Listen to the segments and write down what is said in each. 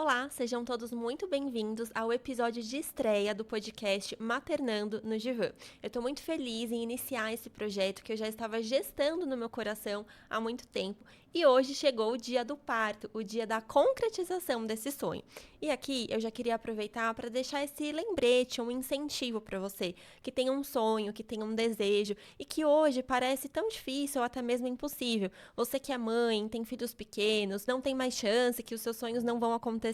Olá, sejam todos muito bem-vindos ao episódio de estreia do podcast Maternando no Divã. Eu tô muito feliz em iniciar esse projeto que eu já estava gestando no meu coração há muito tempo e hoje chegou o dia do parto, o dia da concretização desse sonho. E aqui eu já queria aproveitar para deixar esse lembrete, um incentivo para você que tem um sonho, que tem um desejo e que hoje parece tão difícil ou até mesmo impossível. Você que é mãe, tem filhos pequenos, não tem mais chance, que os seus sonhos não vão acontecer,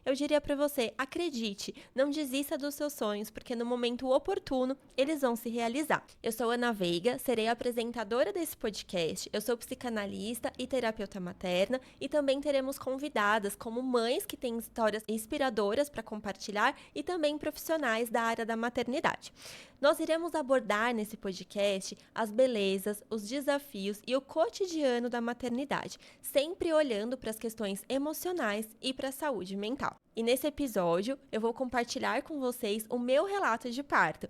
eu diria para você, acredite, não desista dos seus sonhos, porque no momento oportuno eles vão se realizar. Eu sou Ana Veiga, serei a apresentadora desse podcast, eu sou psicanalista e terapeuta materna e também teremos convidadas como mães que têm histórias inspiradoras para compartilhar e também profissionais da área da maternidade. Nós iremos abordar nesse podcast as belezas, os desafios e o cotidiano da maternidade, sempre olhando para as questões emocionais e para a saúde mental. E nesse episódio, eu vou compartilhar com vocês o meu relato de parto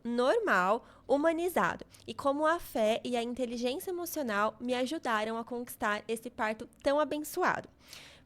normal, humanizado, e como a fé e a inteligência emocional me ajudaram a conquistar esse parto tão abençoado.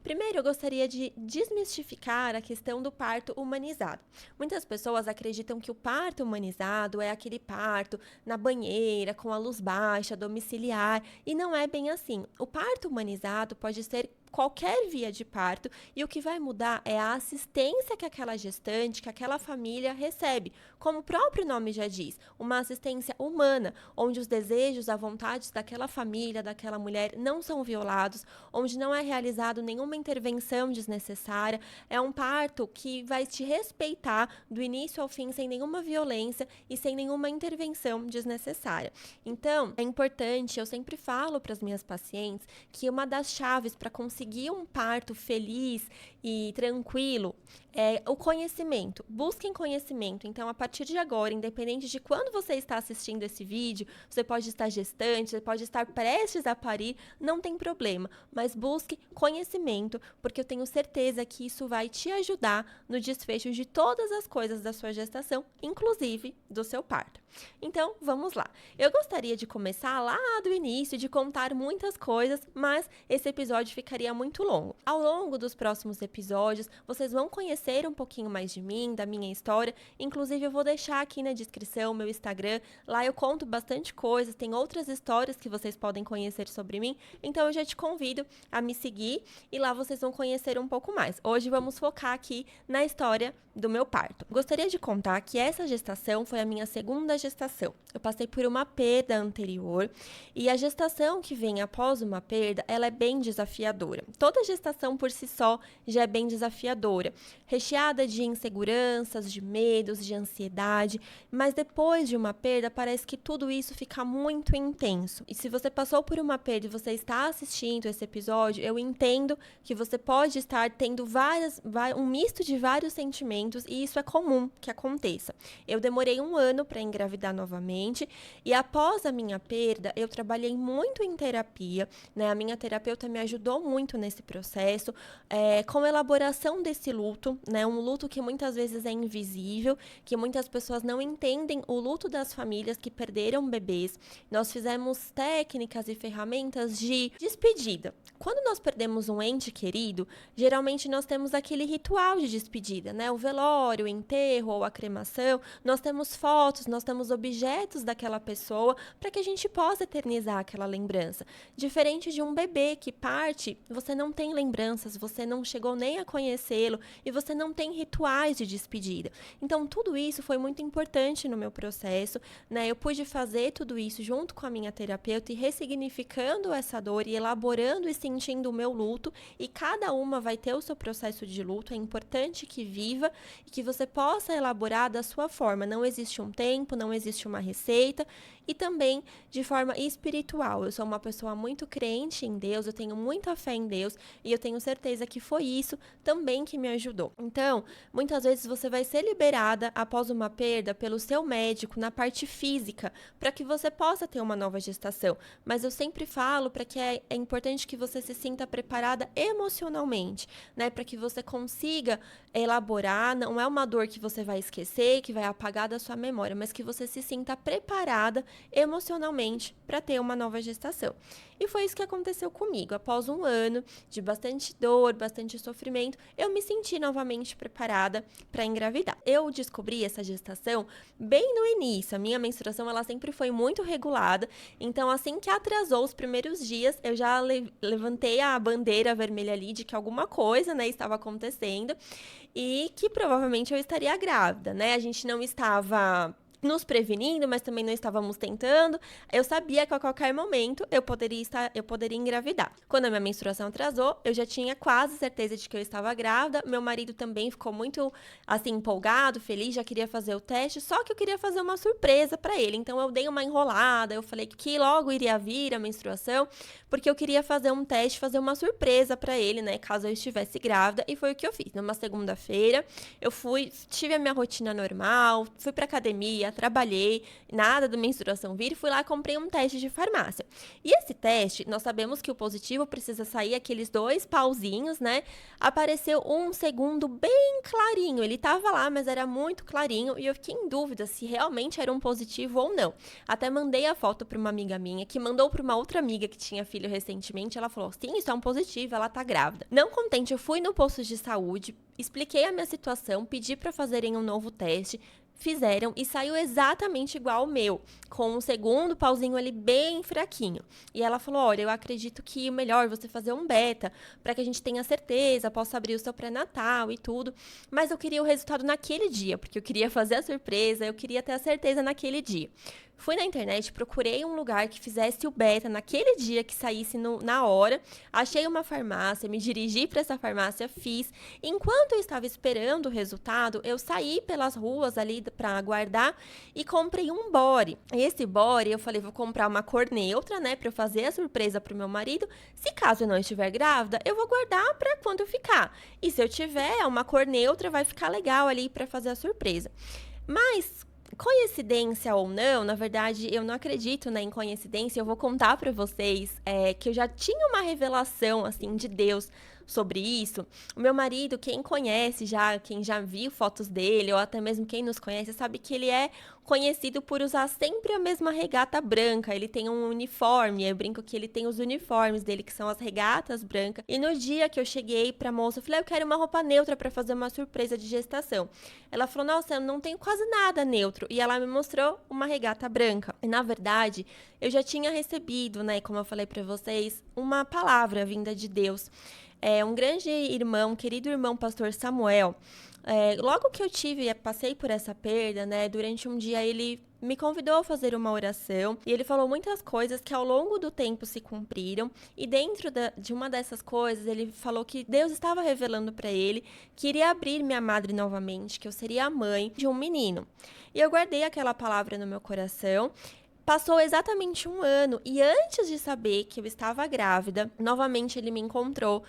Primeiro, eu gostaria de desmistificar a questão do parto humanizado. Muitas pessoas acreditam que o parto humanizado é aquele parto na banheira, com a luz baixa, domiciliar, e não é bem assim. O parto humanizado pode ser qualquer via de parto e o que vai mudar é a assistência que aquela gestante, que aquela família recebe. Como o próprio nome já diz, uma assistência humana, onde os desejos, as vontades daquela família, daquela mulher não são violados, onde não é realizado nenhuma intervenção desnecessária. É um parto que vai te respeitar do início ao fim sem nenhuma violência e sem nenhuma intervenção desnecessária. Então, é importante, eu sempre falo para as minhas pacientes que uma das chaves para conseguir um parto feliz e tranquilo é o conhecimento. Busquem conhecimento. Então, a partir de agora, independente de quando você está assistindo esse vídeo, você pode estar gestante, você pode estar prestes a parir, não tem problema. Mas busque conhecimento, porque eu tenho certeza que isso vai te ajudar no desfecho de todas as coisas da sua gestação, inclusive do seu parto. Então, vamos lá. Eu gostaria de começar lá do início, de contar muitas coisas, mas esse episódio ficaria muito longo. Ao longo dos próximos episódios, vocês vão conhecer um pouquinho mais de mim, da minha história. Inclusive, eu vou deixar aqui na descrição o meu Instagram. Lá eu conto bastante coisas, tem outras histórias que vocês podem conhecer sobre mim. Então, eu já te convido a me seguir e lá vocês vão conhecer um pouco mais. Hoje vamos focar aqui na história do meu parto. Gostaria de contar que essa gestação foi a minha segunda gestação. Eu passei por uma perda anterior e a gestação que vem após uma perda, ela é bem desafiadora. Toda gestação por si só já é bem desafiadora, recheada de inseguranças, de medos, de ansiedade, mas depois de uma perda parece que tudo isso fica muito intenso. E se você passou por uma perda e você está assistindo esse episódio, eu entendo que você pode estar tendo um misto de vários sentimentos e isso é comum que aconteça. Eu demorei 1 ano para engravidar novamente e após a minha perda, eu trabalhei muito em terapia, né? A minha terapeuta me ajudou muito nesse processo, com a elaboração desse luto, né? Um luto que muitas vezes é invisível, que muitas pessoas não entendem o luto das famílias que perderam bebês. Nós fizemos técnicas e ferramentas de despedida. Quando nós perdemos um ente querido, geralmente nós temos aquele ritual de despedida, né? O velório, o enterro ou a cremação. Nós temos fotos, nós temos objetos daquela pessoa para que a gente possa eternizar aquela lembrança. Diferente de um bebê que parte, você não tem lembranças, você não chegou nem a conhecê-lo e você não tem rituais de despedida. Então, tudo isso foi muito importante no meu processo, né? Eu pude fazer tudo isso junto com a minha terapeuta e ressignificando essa dor e elaborando e sentindo o meu luto, e cada uma vai ter o seu processo de luto. É importante que viva e que você possa elaborar da sua forma. Não existe um tempo, não existe uma receita, e também de forma espiritual. Eu sou uma pessoa muito crente em Deus, eu tenho muita fé em Deus e eu tenho certeza que foi isso também que me ajudou. Então, muitas vezes você vai ser liberada após uma perda pelo seu médico na parte física, para que você possa ter uma nova gestação. Mas eu sempre falo para que é importante que você se sinta preparada emocionalmente, né? Para que você consiga elaborar, não é uma dor que você vai esquecer, que vai apagar da sua memória, mas que você se sinta preparada emocionalmente para ter uma nova gestação. E foi isso que aconteceu comigo. Após um ano de bastante dor, bastante sofrimento, eu me senti novamente preparada para engravidar. Eu descobri essa gestação bem no início. A minha menstruação, ela sempre foi muito regulada. Então, assim que atrasou os primeiros dias, eu já levantei a bandeira vermelha ali de que alguma coisa, né, estava acontecendo e que provavelmente eu estaria grávida, né? A gente não estava nos prevenindo, mas também não estávamos tentando. Eu sabia que a qualquer momento eu poderia engravidar. Quando a minha menstruação atrasou, eu já tinha quase certeza de que eu estava grávida. Meu marido também ficou muito assim empolgado, feliz, já queria fazer o teste, só que eu queria fazer uma surpresa para ele. Então eu dei uma enrolada, eu falei que logo iria vir a menstruação, porque eu queria fazer um teste, fazer uma surpresa para ele, né, caso eu estivesse grávida, e foi o que eu fiz. Numa segunda-feira, eu tive a minha rotina normal, fui para academia, trabalhei, nada de menstruação vir, fui lá e comprei um teste de farmácia. E esse teste, nós sabemos que o positivo precisa sair aqueles 2 pauzinhos, né? Apareceu um segundo bem clarinho, ele tava lá, mas era muito clarinho, e eu fiquei em dúvida se realmente era um positivo ou não. Até mandei a foto para uma amiga minha, que mandou para uma outra amiga que tinha filho recentemente, ela falou, sim, isso é um positivo, ela tá grávida. Não contente, eu fui no posto de saúde, expliquei a minha situação, pedi para fazerem um novo teste, fizeram e saiu exatamente igual ao meu, com um segundo pauzinho ali bem fraquinho. E ela falou, olha, eu acredito que o melhor é você fazer um beta, para que a gente tenha certeza, possa abrir o seu pré-natal e tudo. Mas eu queria o resultado naquele dia, porque eu queria fazer a surpresa, eu queria ter a certeza naquele dia. Fui na internet, procurei um lugar que fizesse o beta naquele dia, que saísse na hora. Achei uma farmácia, me dirigi para essa farmácia, fiz. Enquanto eu estava esperando o resultado, eu saí pelas ruas ali para aguardar e comprei um body. Esse body, eu falei, vou comprar uma cor neutra, né, para eu fazer a surpresa pro meu marido. Se caso eu não estiver grávida, eu vou guardar para quando eu ficar. E se eu tiver uma cor neutra, vai ficar legal ali para fazer a surpresa. Mas coincidência ou não, na verdade, eu não acredito, né, em coincidência. Eu vou contar para vocês que eu já tinha uma revelação, assim, de Deus sobre isso. O meu marido, quem já viu fotos dele, ou até mesmo quem nos conhece, sabe que ele é conhecido por usar sempre a mesma regata branca. Ele tem um uniforme, eu brinco que ele tem os uniformes dele, que são as regatas brancas. E no dia que eu cheguei pra moça, eu falei, eu quero uma roupa neutra para fazer uma surpresa de gestação. Ela falou, nossa, eu não tenho quase nada neutro. E ela me mostrou uma regata branca. E na verdade, eu já tinha recebido, né, como eu falei pra vocês, uma palavra vinda de Deus. Um grande irmão, querido irmão pastor Samuel, logo que eu passei por essa perda, né, durante um dia ele me convidou a fazer uma oração e ele falou muitas coisas que ao longo do tempo se cumpriram, e dentro de uma dessas coisas ele falou que Deus estava revelando para ele que iria abrir minha madre novamente, que eu seria a mãe de um menino. E eu guardei aquela palavra no meu coração. Passou exatamente um ano e antes de saber que eu estava grávida, novamente ele me encontrou,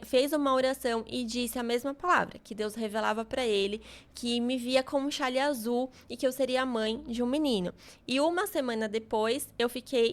fez uma oração e disse a mesma palavra, que Deus revelava para ele, que me via como um chale azul e que eu seria a mãe de um menino. E uma semana depois,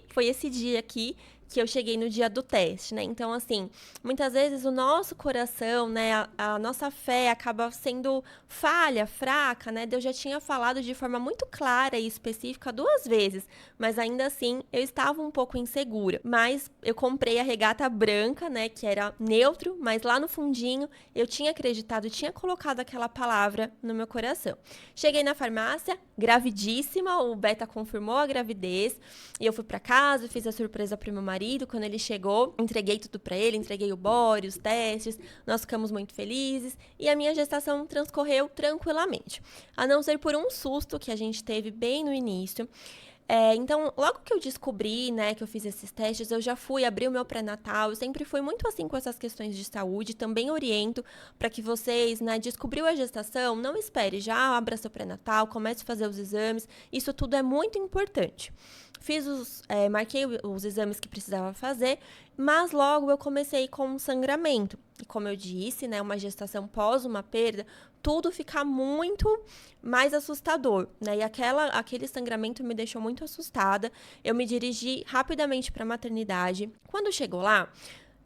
foi esse dia aqui que eu cheguei no dia do teste, né? Então, assim, muitas vezes o nosso coração, né, a nossa fé acaba sendo falha, fraca, né? Deus já tinha falado de forma muito clara e específica 2 vezes, mas ainda assim eu estava um pouco insegura. Mas eu comprei a regata branca, né, que era neutro, mas lá no fundinho eu tinha acreditado, tinha colocado aquela palavra no meu coração. Cheguei na farmácia, gravidíssima, o Beta confirmou a gravidez, e eu fui para casa, fiz a surpresa pro meu marido. Quando ele chegou, entreguei tudo para ele, entreguei o body, os testes, nós ficamos muito felizes e a minha gestação transcorreu tranquilamente, a não ser por um susto que a gente teve bem no início. Então, logo que eu descobri, né, que eu fiz esses testes, eu já fui abrir o meu pré-natal. Eu sempre fui muito assim com essas questões de saúde. Também oriento para que vocês, né, descobriu a gestação, não espere, já abra seu pré-natal, comece a fazer os exames. Isso tudo é muito importante. Marquei os exames que precisava fazer, mas logo eu comecei com um sangramento. E como eu disse, né, uma gestação pós uma perda, tudo fica muito mais assustador, né? E aquele sangramento me deixou muito assustada. Eu me dirigi rapidamente para a maternidade. Quando chegou lá,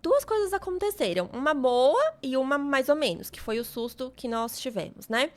2 coisas aconteceram, uma boa e uma mais ou menos, que foi o susto que nós tivemos, né?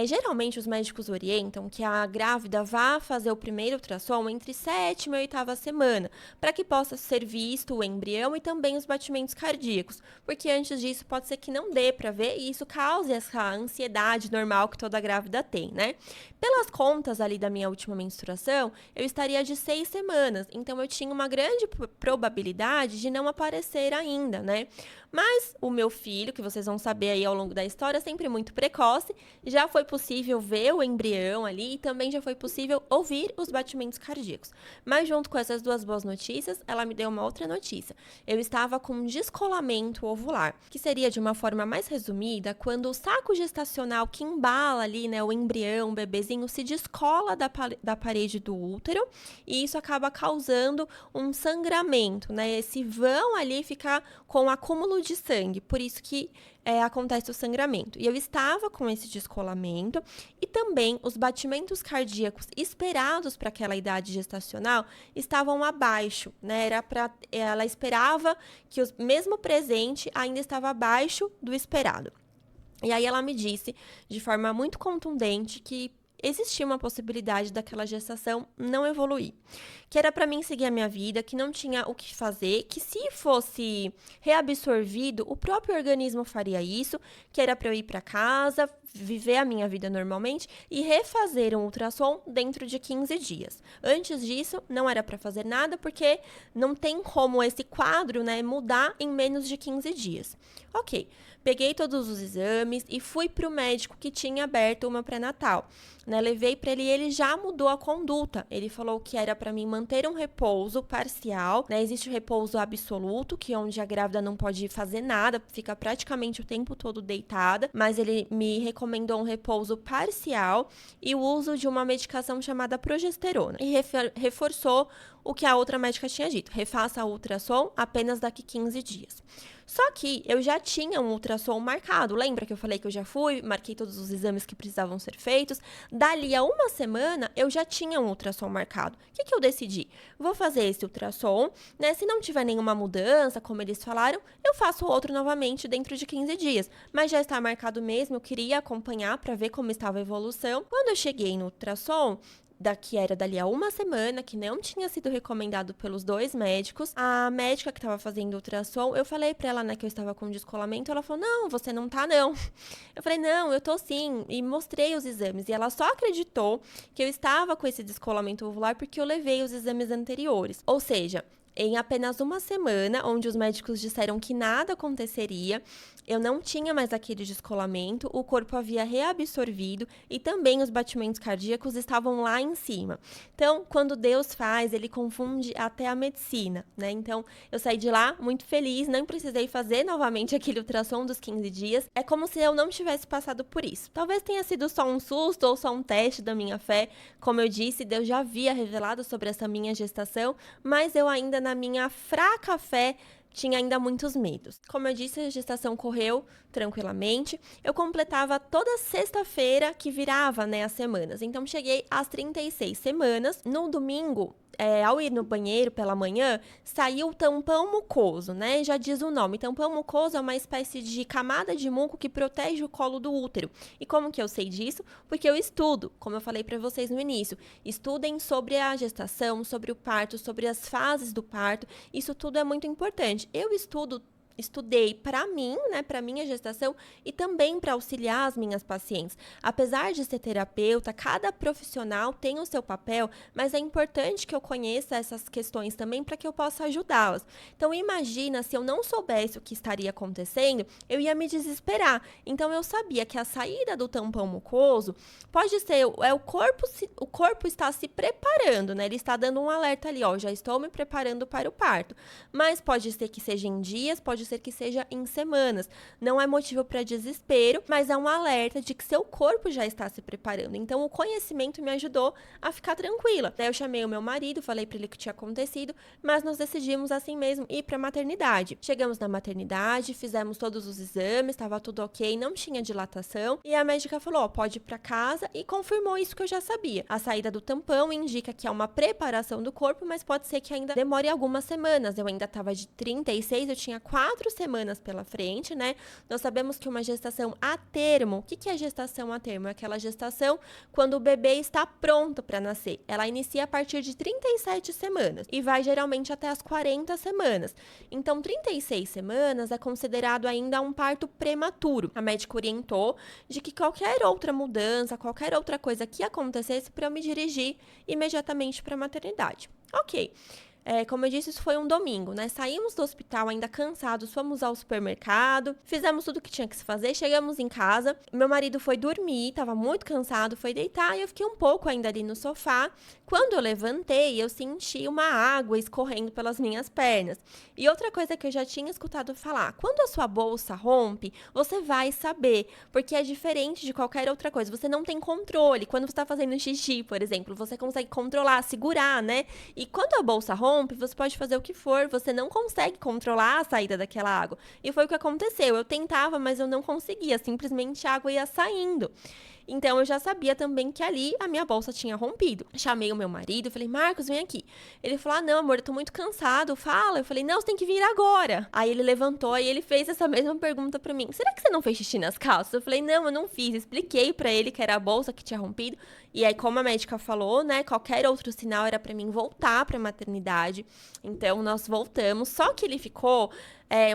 Geralmente os médicos orientam que a grávida vá fazer o primeiro ultrassom entre 7ª e 8ª semana, para que possa ser visto o embrião e também os batimentos cardíacos, porque antes disso pode ser que não dê para ver e isso cause essa ansiedade normal que toda grávida tem, né? Pelas contas ali da minha última menstruação, eu estaria de 6 semanas, então eu tinha uma grande probabilidade de não aparecer ainda, né? Mas o meu filho, que vocês vão saber aí ao longo da história, sempre muito precoce, já foi possível ver o embrião ali e também já foi possível ouvir os batimentos cardíacos. Mas junto com essas duas boas notícias, ela me deu uma outra notícia. Eu estava com um descolamento ovular, que seria de uma forma mais resumida, quando o saco gestacional que embala ali, né, o embrião, o bebezinho, se descola da parede do útero e isso acaba causando um sangramento, né? Esse vão ali ficar com acúmulo de sangue, por isso que acontece o sangramento. E eu estava com esse descolamento e também os batimentos cardíacos esperados para aquela idade gestacional estavam abaixo, né? Ela esperava que o mesmo presente ainda estava abaixo do esperado. E aí ela me disse, de forma muito contundente, que existia uma possibilidade daquela gestação não evoluir. Que era para mim seguir a minha vida, que não tinha o que fazer, que se fosse reabsorvido, o próprio organismo faria isso, que era para eu ir para casa, viver a minha vida normalmente e refazer um ultrassom dentro de 15 dias. Antes disso, não era para fazer nada, porque não tem como esse quadro, né, mudar em menos de 15 dias. Ok, peguei todos os exames e fui para o médico que tinha aberto o meu pré-natal. Né, levei para ele e ele já mudou a conduta. Ele falou que era para mim manter um repouso parcial, né? Existe o repouso absoluto, que é onde a grávida não pode fazer nada, fica praticamente o tempo todo deitada, mas ele me recomendou um repouso parcial e o uso de uma medicação chamada progesterona. E reforçou o que a outra médica tinha dito: refaça o ultrassom apenas daqui 15 dias. Só que eu já tinha um ultrassom marcado. Lembra que eu falei que eu já fui, marquei todos os exames que precisavam ser feitos? Dali a uma semana, eu já tinha um ultrassom marcado. O que eu decidi? Vou fazer esse ultrassom, né? Se não tiver nenhuma mudança, como eles falaram, eu faço outro novamente dentro de 15 dias. Mas já está marcado mesmo, eu queria acompanhar para ver como estava a evolução. Quando eu cheguei no ultrassom, era dali a uma semana, que não tinha sido recomendado pelos 2 médicos. A médica que estava fazendo o ultrassom, eu falei pra ela, né, que eu estava com descolamento, ela falou: não, você não tá, não. Eu falei: não, eu tô sim, e mostrei os exames, e ela só acreditou que eu estava com esse descolamento ovular porque eu levei os exames anteriores. Ou seja, em apenas uma semana, onde os médicos disseram que nada aconteceria, eu não tinha mais aquele descolamento, o corpo havia reabsorvido e também os batimentos cardíacos estavam lá em cima. Então, quando Deus faz, ele confunde até a medicina, né? Então, eu saí de lá muito feliz, não precisei fazer novamente aquele ultrassom dos 15 dias. É como se eu não tivesse passado por isso. Talvez tenha sido só um susto ou só um teste da minha fé. Como eu disse, Deus já havia revelado sobre essa minha gestação, mas eu ainda, na minha fraca fé, tinha ainda muitos medos. Como eu disse, a gestação correu tranquilamente. Eu completava toda sexta-feira que virava, né, as semanas. Então, cheguei às 36 semanas. No domingo, ao ir no banheiro pela manhã, saiu o tampão mucoso, né? Já diz o nome. Tampão mucoso é uma espécie de camada de muco que protege o colo do útero. E como que eu sei disso? Porque eu estudo, como eu falei para vocês no início. Estudem sobre a gestação, sobre o parto, sobre as fases do parto. Isso tudo é muito importante. Eu estudei para mim, né, para minha gestação e também para auxiliar as minhas pacientes. Apesar de ser terapeuta, cada profissional tem o seu papel, mas é importante que eu conheça essas questões também para que eu possa ajudá-las. Então, imagina se eu não soubesse o que estaria acontecendo, eu ia me desesperar. Então, eu sabia que a saída do tampão mucoso pode ser, o corpo está se preparando, né? Ele está dando um alerta ali, ó, já estou me preparando para o parto. Mas pode ser que seja em dias, pode ser que seja em semanas. Não é motivo para desespero, mas é um alerta de que seu corpo já está se preparando. Então, o conhecimento me ajudou a ficar tranquila. Daí eu chamei o meu marido, falei para ele o que tinha acontecido, mas nós decidimos assim mesmo ir para a maternidade. Chegamos na maternidade, fizemos todos os exames, estava tudo ok, não tinha dilatação, e a médica falou: ó, pode ir para casa, e confirmou isso que eu já sabia. A saída do tampão indica que é uma preparação do corpo, mas pode ser que ainda demore algumas semanas. Eu ainda estava de 36, eu tinha 4 4 semanas pela frente, né? Nós sabemos que uma gestação a termo, o que é gestação a termo? É aquela gestação quando o bebê está pronto para nascer. Ela inicia a partir de 37 semanas e vai geralmente até as 40 semanas. Então, 36 semanas é considerado ainda um parto prematuro. A médica orientou de que qualquer outra mudança, qualquer outra coisa que acontecesse, para eu me dirigir imediatamente para a maternidade. Ok. Como eu disse, isso foi um domingo, né? Saímos do hospital ainda cansados, fomos ao supermercado, fizemos tudo o que tinha que se fazer, chegamos em casa, meu marido foi dormir, tava muito cansado, foi deitar e eu fiquei um pouco ainda ali no sofá. Quando eu levantei, eu senti uma água escorrendo pelas minhas pernas. E outra coisa que eu já tinha escutado falar, quando a sua bolsa rompe, você vai saber, porque é diferente de qualquer outra coisa, você não tem controle. Quando você tá fazendo xixi, por exemplo, você consegue controlar, segurar, né? E quando a bolsa rompe, você pode fazer o que for, você não consegue controlar a saída daquela água. E foi o que aconteceu. Eu tentava, mas eu não conseguia. Simplesmente a água ia saindo. Então, eu já sabia também que ali a minha bolsa tinha rompido. Chamei o meu marido, falei, Marcos, vem aqui. Ele falou, não, amor, eu tô muito cansado, fala. Eu falei, não, você tem que vir agora. Aí ele levantou e ele fez essa mesma pergunta pra mim. Será que você não fez xixi nas calças? Eu falei, não, eu não fiz. Expliquei pra ele que era a bolsa que tinha rompido. E aí, como a médica falou, né, qualquer outro sinal era pra mim voltar pra maternidade. Então, nós voltamos. Só que ele ficou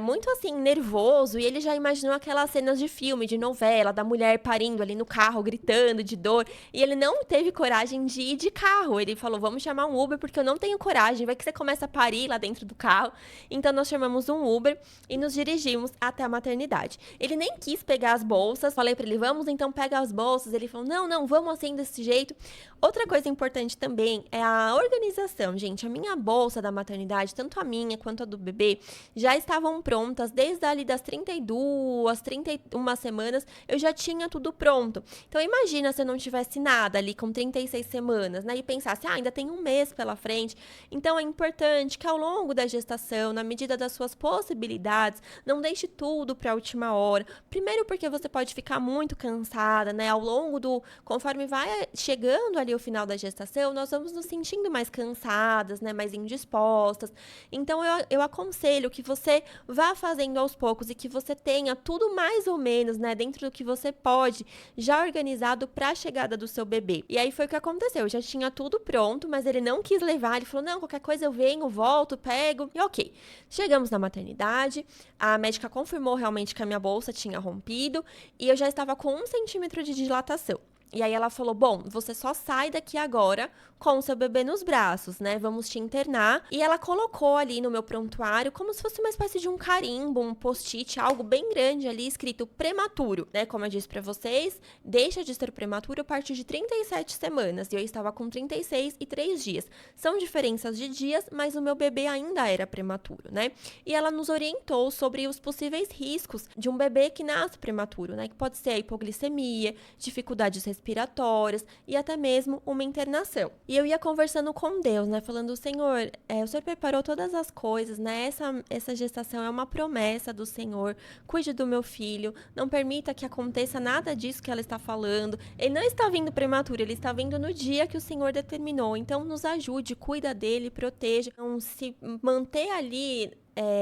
muito assim, nervoso, e ele já imaginou aquelas cenas de filme, de novela, da mulher parindo ali no carro, gritando de dor, e ele não teve coragem de ir de carro. Ele falou, vamos chamar um Uber, porque eu não tenho coragem, vai que você começa a parir lá dentro do carro. Então, nós chamamos um Uber e nos dirigimos até a maternidade. Ele nem quis pegar as bolsas, falei pra ele, vamos então pegar as bolsas. Ele falou, não, vamos assim, desse jeito. Outra coisa importante também é a organização, gente. A minha bolsa da maternidade, tanto a minha quanto a do bebê, já estavam prontas desde ali das 32, 31 semanas, eu já tinha tudo pronto. Então, imagina se eu não tivesse nada ali com 36 semanas, né? E pensasse, ainda tem um mês pela frente. Então, é importante que ao longo da gestação, na medida das suas possibilidades, não deixe tudo para a última hora. Primeiro porque você pode ficar muito cansada, né? Ao longo conforme vai chegando ali o final da gestação, nós vamos nos sentindo mais cansadas, né? Mais indispostas. Então, eu aconselho que você vá fazendo aos poucos e que você tenha tudo mais ou menos, né, dentro do que você pode, já organizado para a chegada do seu bebê. E aí foi o que aconteceu, eu já tinha tudo pronto, mas ele não quis levar, ele falou, não, qualquer coisa eu venho, volto, pego, e ok. Chegamos na maternidade, a médica confirmou realmente que a minha bolsa tinha rompido e eu já estava com 1 centímetro de dilatação. E aí ela falou, bom, você só sai daqui agora com o seu bebê nos braços, né? Vamos te internar. E ela colocou ali no meu prontuário como se fosse uma espécie de um carimbo, um post-it, algo bem grande ali, escrito prematuro, né? Como eu disse pra vocês, deixa de ser prematuro a partir de 37 semanas. E eu estava com 36 e 3 dias. São diferenças de dias, mas o meu bebê ainda era prematuro, né? E ela nos orientou sobre os possíveis riscos de um bebê que nasce prematuro, né? Que pode ser a hipoglicemia, dificuldades respiratórias e até mesmo uma internação. E eu ia conversando com Deus, né? Falando, Senhor, o Senhor preparou todas as coisas, né? Essa gestação é uma promessa do Senhor. Cuide do meu filho. Não permita que aconteça nada disso que ela está falando. Ele não está vindo prematuro, ele está vindo no dia que o Senhor determinou. Então, nos ajude, cuida dele, proteja. Então, se manter ali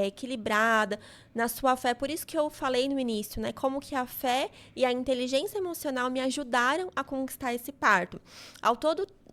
equilibrada na sua fé. Por isso que eu falei no início, né? Como que a fé e a inteligência emocional me ajudaram a conquistar esse parto.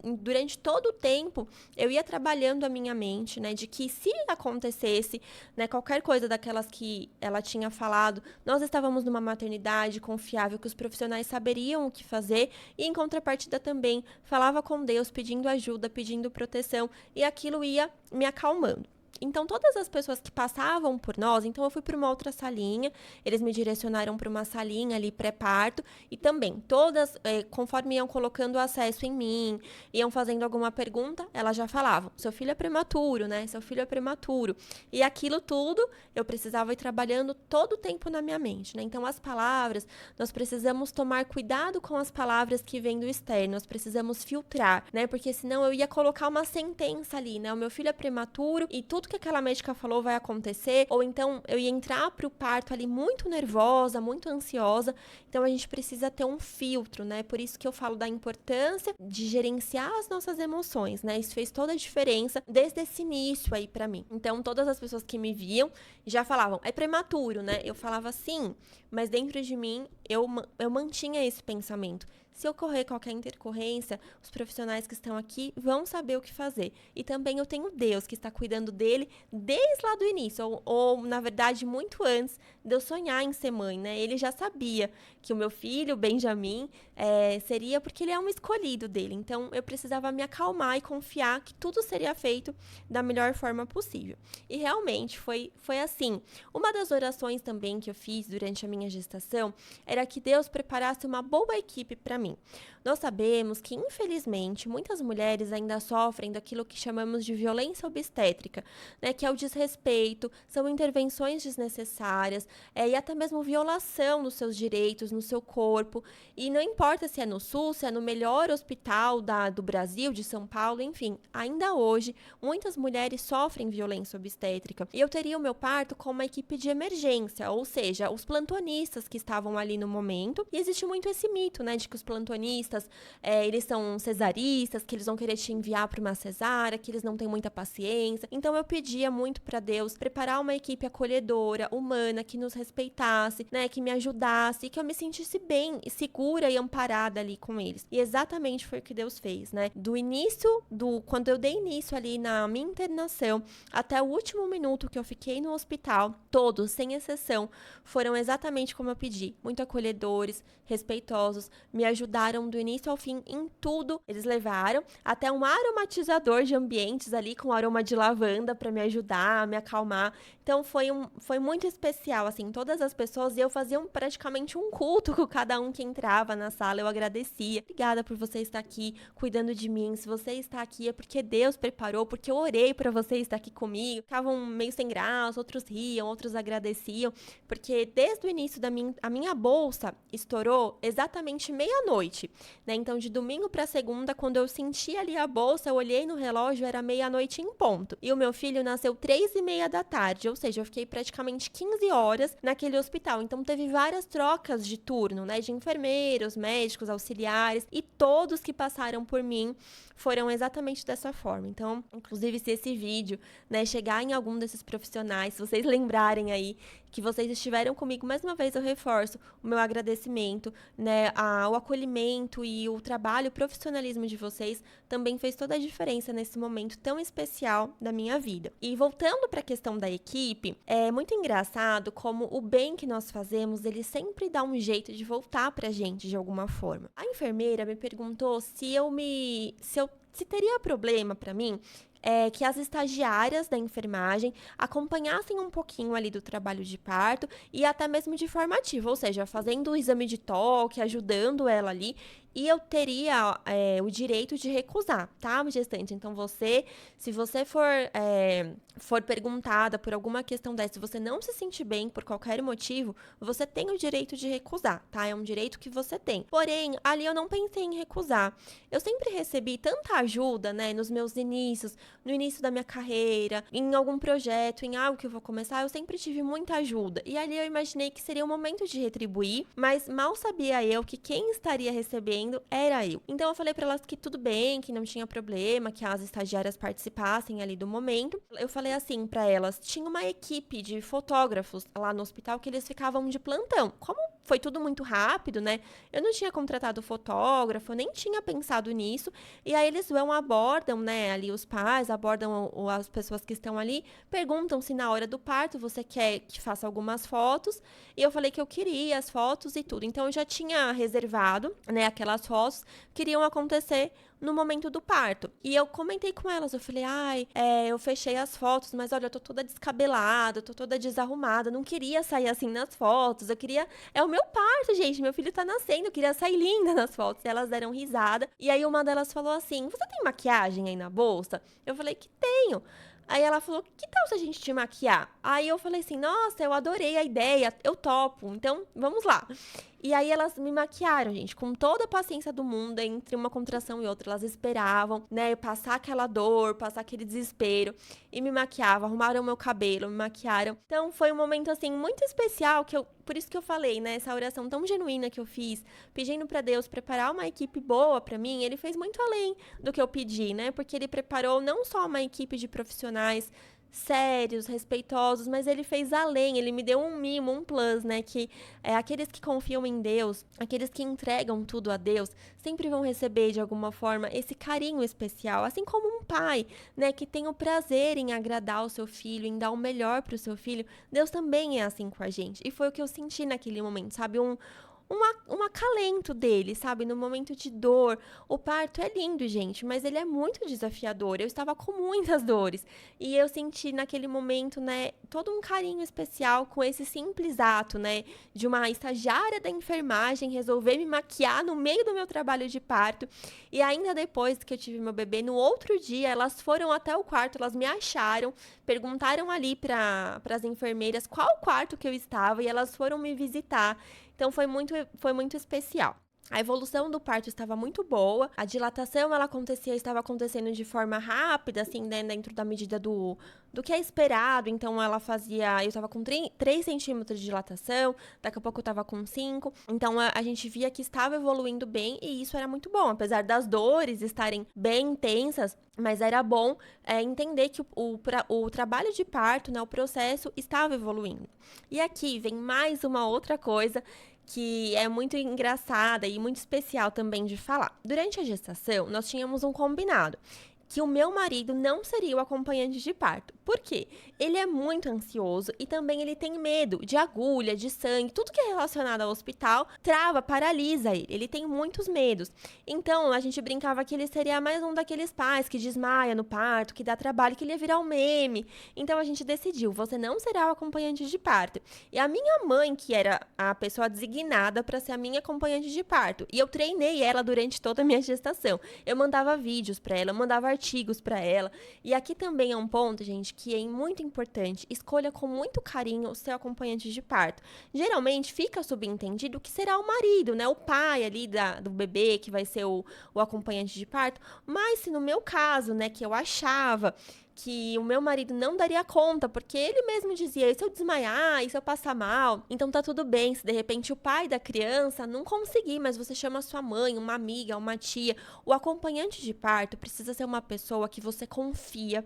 Durante todo o tempo, eu ia trabalhando a minha mente, né, de que se acontecesse, né, qualquer coisa daquelas que ela tinha falado, nós estávamos numa maternidade confiável, que os profissionais saberiam o que fazer, e em contrapartida também falava com Deus, pedindo ajuda, pedindo proteção, e aquilo ia me acalmando. Então, todas as pessoas que passavam por nós, então eu fui para uma outra salinha, eles me direcionaram para uma salinha ali pré-parto, e também todas, conforme iam colocando acesso em mim, iam fazendo alguma pergunta, elas já falavam, seu filho é prematuro, né? Seu filho é prematuro. E aquilo tudo, eu precisava ir trabalhando todo o tempo na minha mente, né? Então, as palavras, nós precisamos tomar cuidado com as palavras que vêm do externo, nós precisamos filtrar, né? Porque senão eu ia colocar uma sentença ali, né? O meu filho é prematuro e tudo que aquela médica falou vai acontecer, ou então eu ia entrar pro parto ali muito nervosa, muito ansiosa. Então a gente precisa ter um filtro, né? Por isso que eu falo da importância de gerenciar as nossas emoções, né? Isso fez toda a diferença desde esse início aí pra mim. Então todas as pessoas que me viam já falavam, é prematuro, né? Eu falava sim, mas dentro de mim eu mantinha esse pensamento. Se ocorrer qualquer intercorrência, os profissionais que estão aqui vão saber o que fazer. E também eu tenho Deus que está cuidando dele desde lá do início, ou na verdade, muito antes de eu sonhar em ser mãe, né? Ele já sabia que o meu filho, Benjamin, seria porque ele é um escolhido dele. Então, eu precisava me acalmar e confiar que tudo seria feito da melhor forma possível. E realmente foi assim. Uma das orações também que eu fiz durante a minha gestação era que Deus preparasse uma boa equipe para mim. Nós sabemos que, infelizmente, muitas mulheres ainda sofrem daquilo que chamamos de violência obstétrica, né, que é o desrespeito, são intervenções desnecessárias, e até mesmo violação dos seus direitos no seu corpo. E não importa se é no SUS, se é no melhor hospital do Brasil, de São Paulo, enfim, ainda hoje, muitas mulheres sofrem violência obstétrica. E eu teria o meu parto com uma equipe de emergência, ou seja, os plantonistas que estavam ali no momento. E existe muito esse mito, né, de que os plantonistas, eles são cesaristas, que eles vão querer te enviar para uma cesárea, que eles não têm muita paciência. Então eu pedia muito para Deus preparar uma equipe acolhedora, humana, que nos respeitasse, né, que me ajudasse, que eu me sentisse bem, segura e amparada ali com eles. E exatamente foi o que Deus fez, né? Quando eu dei início ali na minha internação, até o último minuto que eu fiquei no hospital, todos, sem exceção, foram exatamente como eu pedi, muito acolhedores, respeitosos, me ajudaram do início ao fim em tudo. Eles levaram até um aromatizador de ambientes ali com aroma de lavanda para me ajudar, me acalmar. Então foi muito especial, assim, todas as pessoas, e eu fazia praticamente um culto com cada um que entrava na sala, eu agradecia. Obrigada por você estar aqui cuidando de mim. Se você está aqui é porque Deus preparou, porque eu orei para você estar aqui comigo. Ficavam meio sem graça, outros riam, outros agradeciam, porque desde o início a minha bolsa estourou exatamente meia-noite, né? Então, de domingo para segunda, quando eu senti ali a bolsa, eu olhei no relógio, era meia-noite em ponto. E o meu filho nasceu 3:30 da tarde, ou seja, eu fiquei praticamente 15 horas naquele hospital. Então, teve várias trocas de turno, né? De enfermeiros, médicos, auxiliares, e todos que passaram por mim foram exatamente dessa forma. Então, inclusive, se esse vídeo, né, chegar em algum desses profissionais, se vocês lembrarem aí que vocês estiveram comigo, mais uma vez eu reforço o meu agradecimento, né, o acolhimento e o trabalho, o profissionalismo de vocês também fez toda a diferença nesse momento tão especial da minha vida. E voltando para a questão da equipe, é muito engraçado como o bem que nós fazemos, ele sempre dá um jeito de voltar pra gente de alguma forma. A enfermeira me perguntou se teria problema para mim que as estagiárias da enfermagem acompanhassem um pouquinho ali do trabalho de parto e até mesmo de forma ativa, ou seja, fazendo o exame de toque, ajudando ela ali, e eu teria o direito de recusar, tá, gestante? Então, se você for perguntada por alguma questão dessa, se você não se sentir bem por qualquer motivo, você tem o direito de recusar, tá? É um direito que você tem. Porém, ali eu não pensei em recusar. Eu sempre recebi tanta ajuda, né, nos meus inícios, no início da minha carreira, em algum projeto, em algo que eu vou começar, eu sempre tive muita ajuda. E ali eu imaginei que seria o momento de retribuir, mas mal sabia eu que quem estaria recebendo era eu. Então eu falei para elas que tudo bem, que não tinha problema, que as estagiárias participassem ali do momento. Eu falei assim para elas, tinha uma equipe de fotógrafos lá no hospital que eles ficavam de plantão. Como foi tudo muito rápido, né? Eu não tinha contratado fotógrafo, nem tinha pensado nisso. E aí eles abordam, né, ali os pais, abordam as pessoas que estão ali, perguntam se na hora do parto você quer que faça algumas fotos. E eu falei que eu queria as fotos e tudo. Então eu já tinha reservado, né, aquelas fotos que iriam acontecer no momento do parto. E eu comentei com elas, eu falei, eu fechei as fotos, mas olha, eu tô toda descabelada, tô toda desarrumada, não queria sair assim nas fotos, é o meu parto, gente, meu filho tá nascendo, eu queria sair linda nas fotos. E elas deram risada, e aí uma delas falou assim, você tem maquiagem aí na bolsa? Eu falei que tenho. Aí ela falou, que tal se a gente te maquiar? Aí eu falei assim, nossa, eu adorei a ideia, eu topo, então vamos lá. E aí elas me maquiaram, gente, com toda a paciência do mundo, entre uma contração e outra. Elas esperavam, né, passar aquela dor, passar aquele desespero, e me maquiavam, arrumaram meu cabelo, me maquiaram. Então foi um momento, assim, muito especial, por isso que eu falei, né, essa oração tão genuína que eu fiz, pedindo pra Deus preparar uma equipe boa pra mim, ele fez muito além do que eu pedi, né, porque ele preparou não só uma equipe de profissionais sérios, respeitosos, mas ele fez além, ele me deu um mimo, um plus, né, que aqueles que confiam em Deus, aqueles que entregam tudo a Deus, sempre vão receber de alguma forma esse carinho especial, assim como um pai, né, que tem o prazer em agradar o seu filho, em dar o melhor para o seu filho. Deus também é assim com a gente, e foi o que eu senti naquele momento, sabe, um acalento dele, sabe? No momento de dor. O parto é lindo, gente, mas ele é muito desafiador. Eu estava com muitas dores. E eu senti naquele momento, né, todo um carinho especial com esse simples ato, né, de uma estagiária da enfermagem resolver me maquiar no meio do meu trabalho de parto. E ainda depois que eu tive meu bebê, no outro dia, elas foram até o quarto, elas me acharam, perguntaram ali para as enfermeiras qual quarto que eu estava e elas foram me visitar. Então foi muito especial. A evolução do parto estava muito boa, a dilatação estava acontecendo de forma rápida, assim, né, dentro da medida do que é esperado. Então eu estava com 3 centímetros de dilatação, daqui a pouco eu estava com 5. Então a gente via que estava evoluindo bem e isso era muito bom, apesar das dores estarem bem intensas, mas era bom entender que o trabalho de parto, né, o processo estava evoluindo. E aqui vem mais uma outra coisa que é muito engraçada e muito especial também de falar. Durante a gestação, nós tínhamos um combinado que o meu marido não seria o acompanhante de parto. Por quê? Ele é muito ansioso e também ele tem medo de agulha, de sangue, tudo que é relacionado ao hospital trava, paralisa ele. Ele tem muitos medos. Então, a gente brincava que ele seria mais um daqueles pais que desmaia no parto, que dá trabalho, que ele ia virar um meme. Então, a gente decidiu, você não será o acompanhante de parto. E a minha mãe, que era a pessoa designada para ser a minha acompanhante de parto. E eu treinei ela durante toda a minha gestação. Eu mandava vídeos para ela, eu mandava artigos para ela. E aqui também é um ponto, gente, que é muito importante. Escolha com muito carinho o seu acompanhante de parto. Geralmente fica subentendido que será o marido, né? O pai ali do bebê que vai ser o acompanhante de parto. Mas se no meu caso, né, que eu achava que o meu marido não daria conta, porque ele mesmo dizia, e se eu desmaiar, e se eu passar mal? Então tá tudo bem, se de repente o pai da criança não conseguir, mas você chama sua mãe, uma amiga, uma tia, o acompanhante de parto precisa ser uma pessoa que você confia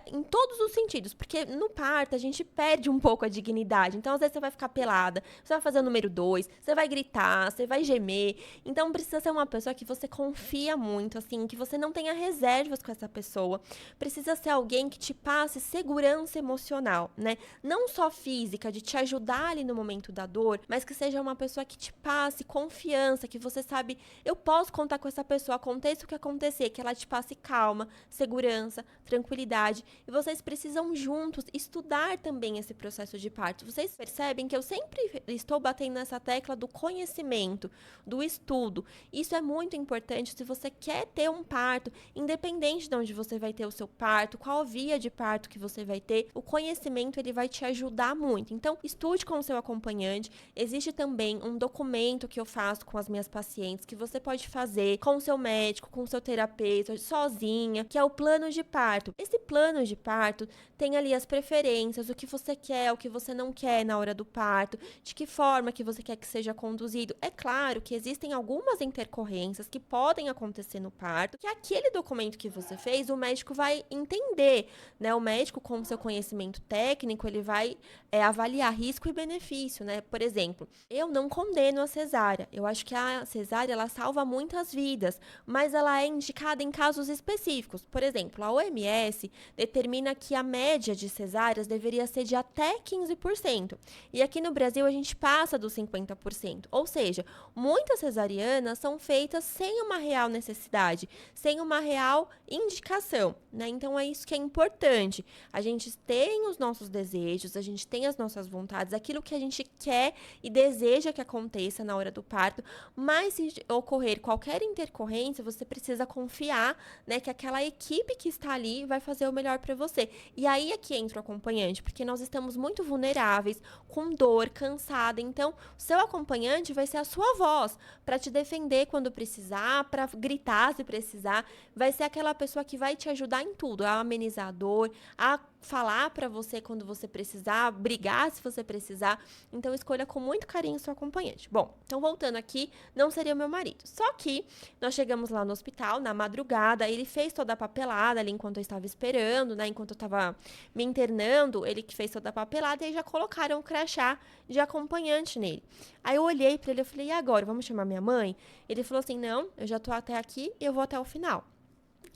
em todos os sentidos, porque no parto a gente perde um pouco a dignidade, então às vezes você vai ficar pelada, você vai fazer o número 2, você vai gritar, você vai gemer, então precisa ser uma pessoa que você confia muito, assim, que você não tenha reservas com essa pessoa. Precisa ser alguém que te passe segurança emocional, né? Não só física, de te ajudar ali no momento da dor, mas que seja uma pessoa que te passe confiança, que você sabe, eu posso contar com essa pessoa, aconteça o que acontecer, que ela te passe calma, segurança, tranquilidade. E vocês precisam juntos estudar também esse processo de parto. Vocês percebem que eu sempre estou batendo nessa tecla do conhecimento, do estudo. Isso é muito importante se você quer ter um parto, independente de onde você vai ter o seu parto, qual via de parto que você vai ter, o conhecimento ele vai te ajudar muito. Então, estude com o seu acompanhante. Existe também um documento que eu faço com as minhas pacientes, que você pode fazer com o seu médico, com o seu terapeuta, sozinha, que é o plano de parto. Esse plano de parto tem ali as preferências, o que você quer, o que você não quer na hora do parto, de que forma que você quer que seja conduzido. É claro que existem algumas intercorrências que podem acontecer no parto, que aquele documento que você fez, o médico vai entender, né? O médico, com seu conhecimento técnico, ele vai avaliar risco e benefício, né? Por exemplo, eu não condeno a cesárea. Eu acho que a cesárea, ela salva muitas vidas, mas ela é indicada em casos específicos. Por exemplo, a OMS determina que a média de cesáreas deveria ser de até 15%. E aqui no Brasil, a gente passa dos 50%. Ou seja, muitas cesarianas são feitas sem uma real necessidade, sem uma real indicação, né? né? Então, é isso que é importante. A gente tem os nossos desejos, a gente tem as nossas vontades, aquilo que a gente quer e deseja que aconteça na hora do parto, mas se ocorrer qualquer intercorrência, você precisa confiar, né, que aquela equipe que está ali vai fazer o melhor para você. E aí é que entra o acompanhante, porque nós estamos muito vulneráveis, com dor, cansada. Então, o seu acompanhante vai ser a sua voz para te defender quando precisar, para gritar se precisar. Vai ser aquela pessoa que vai te ajudar em tudo, a amenizar a dor, a falar para você quando você precisar, brigar se você precisar. Então, escolha com muito carinho o seu acompanhante. Bom, então voltando aqui, não seria o meu marido. Só que nós chegamos lá no hospital, na madrugada, ele fez toda a papelada ali enquanto eu estava esperando, né? Enquanto eu estava me internando, ele que fez toda a papelada e aí já colocaram o crachá de acompanhante nele. Aí eu olhei para ele e falei, e agora, vamos chamar minha mãe? Ele falou assim, não, eu já tô até aqui e eu vou até o final.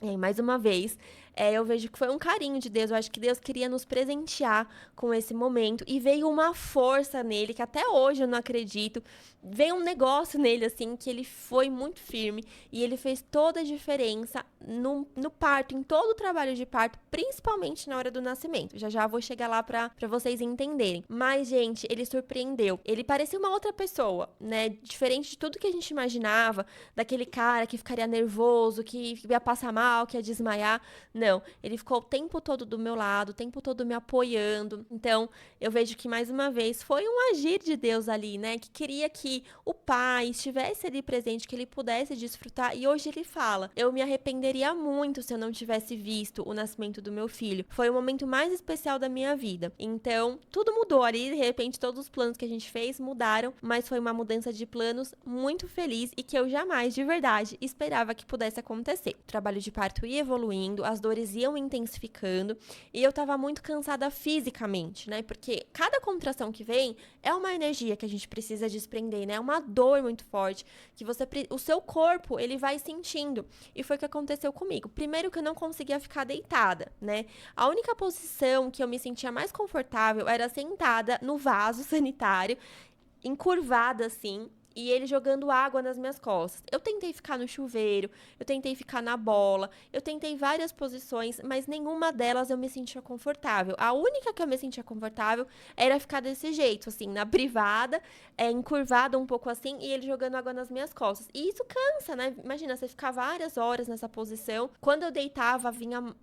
E aí, mais uma vez, eu vejo que foi um carinho de Deus. Eu acho que Deus queria nos presentear com esse momento. E veio uma força nele, que até hoje eu não acredito. Veio um negócio nele, assim, que ele foi muito firme. E ele fez toda a diferença no parto, em todo o trabalho de parto, principalmente na hora do nascimento. Já já vou chegar lá pra vocês entenderem. Mas, gente, ele surpreendeu. Ele parecia uma outra pessoa, né? Diferente de tudo que a gente imaginava, daquele cara que ficaria nervoso, que ia passar mal, que ia desmaiar. Não, ele ficou o tempo todo do meu lado, o tempo todo me apoiando. Então, eu vejo que, mais uma vez, foi um agir de Deus ali, né? Que queria que o pai estivesse ali presente, que ele pudesse desfrutar. E hoje ele fala, eu me arrependeria muito se eu não tivesse visto o nascimento do meu filho. Foi o momento mais especial da minha vida. Então, tudo mudou ali, de repente, todos os planos que a gente fez mudaram, mas foi uma mudança de planos muito feliz e que eu jamais, de verdade, esperava que pudesse acontecer. O trabalho de parto ia evoluindo, as dores iam intensificando e eu tava muito cansada fisicamente, né? Porque cada contração que vem é uma energia que a gente precisa desprender, né? É uma dor muito forte que o seu corpo, ele vai sentindo. E foi o que aconteceu comigo. Primeiro que eu não conseguia ficar deitada, né? A única posição que eu me sentia mais confortável era sentada no vaso sanitário, encurvada assim, e ele jogando água nas minhas costas. Eu tentei ficar no chuveiro, eu tentei ficar na bola, eu tentei várias posições, mas nenhuma delas eu me sentia confortável. A única que eu me sentia confortável era ficar desse jeito, assim, na privada, encurvada um pouco assim, e ele jogando água nas minhas costas. E isso cansa, né? Imagina, você ficar várias horas nessa posição. Quando eu deitava,